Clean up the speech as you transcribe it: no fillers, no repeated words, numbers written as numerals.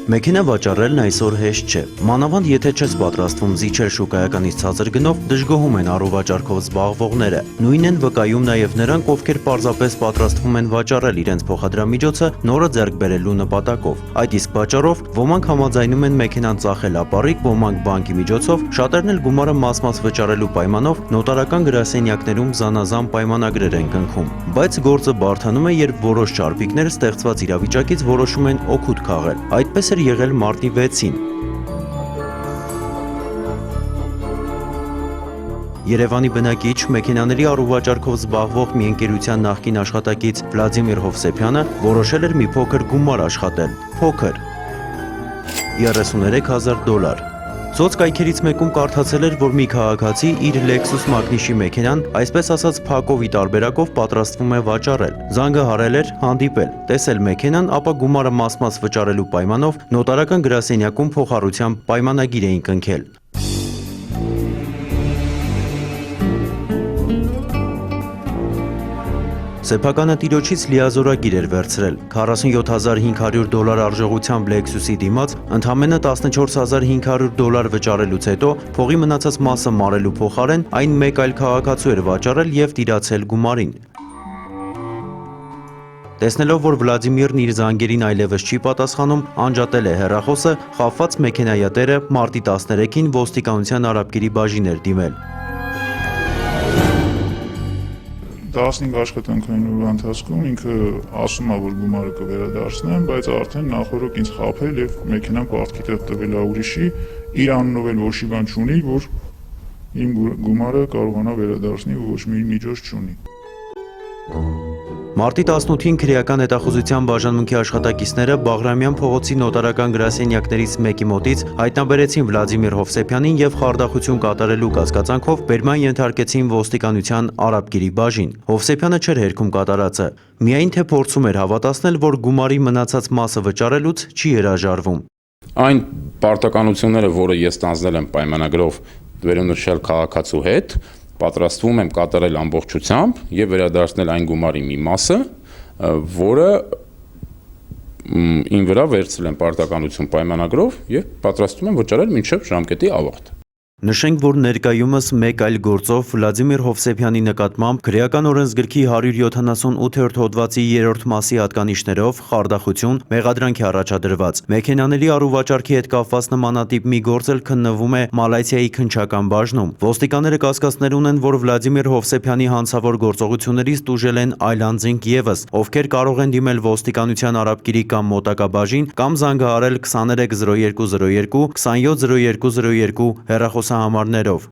Մեքենա վաճառելն այսօր հեշտ չէ։ Մանավանդ եթե չես պատրաստվում զիջել շուկայականից ցածր գնով, դժգոհում են առուվաճառքով զբաղվողները։ Նույնն են վկայում նաև նրանք, ովքեր պարզապես պատրաստվում են վաճառել իրենց փոխադրամիջոցը նորը ձեռք բերելու նպատակով։ Այդ իսկ պատճառով ոմանք համաձայնում են մեքենան ծախել ապառիկ, ոմանք բանկի միջոցով, շատերն էլ գումարը մաս-մաս վճարելու պայմանով նոտարական գրասենյակներում զանազան պայմանագրեր են կնքում։ Բայց գործը բարդանում է, երբ որոշ ճարպիկներ ստեղծված իրավիճակից որոշում են օգուտ քաղել։ Այդպես էր եղել մարտի 6-ին։ Երևանի բնակիչ, մեքենաների առուվաճառքով զբաղվող մի ընկերության նախկին աշխատակից Վլադիմիր Հովսեփյանը որոշել էր մի փոքր գումար աշխատել։ Փոքր՝ $33,000։ Սոցկայքերից մեկում կարդացել էր, որ մի քաղաքացի իր Lexus Magnish-ի մեքենան, այսպես ասած փակովի տարբերակով պատրաստվում է վաճառել։ Զանգահարել էր, հանդիպել, տեսել մեքենան, ապա գումարը մաս-մաս վճարելու պայմանով նոտարական գրասենյակում փոխառության պայմանագիր էին կնքել։ Սեփականը տիրոջից լիազորագիր էր վերցրել։ $47,500 արժողությամբ Lexus-ի դիմաց ընդամենը $14,500 վճարելուց հետո փողի մնացած մասը մարելու փոխարեն այն մեկ այլ քաղաքացու էր վաճառել եւ տիրացել գումարին։ Տեսնելով, որ Վլադիմիրն իր զանգերին այլևս չի պատասխանում, անջատել է հեռախոսը, խաբված մեքենայատերը մարտի 13-ին ոստիկանության արաբկիրի բաժին էր դիմել։ 15 աշխատանքային օրվա ընթացքում ինքը ասում է, որ գումարը կվերադարձնեմ, բայց արդեն նախորդ ինձ խաբել եւ մեքենան պարտքի տեղ տվել է ուրիշի, իր անունով էլ ոչի բան չունի, որ իմ գումարը կարողանա վերադարձնի ու ոչ մի միջոց չունի։ Մարտի 18-ին քրեական հետախուզության բաժանմունքի աշխատակիցները Բաղրամյան փողոցի նոտարական գրասենյակներից մեկի մոտից հայտնաբերեցին Վլադիմիր Հովսեփյանին եւ խարդախություն կատարելու կասկածանքով բերման ենթարկեցին ոստիկանության արաբկիրի բաժին։ Հովսեփյանը չէր հերքում կատարածը, միայն թե փորձում էր հավատացնել, որ գումարի մնացած մասը վճարելուց չի հրաժարվում։ Այն պարտականությունները, որը ես ստանձնել եմ պայմանագրով վերոնշյալ քաղաքացու հետ, պատրաստվում եմ կատարել ամբողջությամբ եւ վերադարձնել այն գումարի մի մասը, որը ին վրա վերցրել եմ պարտականություն պայմանագրով եւ պատրաստվում եմ վճարել մինչեւ ժամկետի ավարտ։ Նշենք, որ ներկայումս մեկ այլ գործով Վլադիմիր Հովսեփյանի նկատմամբ քրեական օրենսգրքի 178-րդ հոդվածի 3-րդ մասի հատկանիշներով խարդախություն մեղադրանք է առաջադրված։ Մեքենաների առուվաճառքի հետ կապված նմանատիպ մի գործ էլ քննվում է Մալայզիայի քննչական բաժնում։ Ոստիկանները կասկածներ ունեն, որ Վլադիմիր Հովսեփյանի հանցավոր գործողություններից տուժել են այլ անձինք եւս, ովքեր կարող են դիմել ոստիկանության արաբկիրի կամ մոտակա բաժին կամ զանգահարել 230202 270202 հեռախոսահամարներով։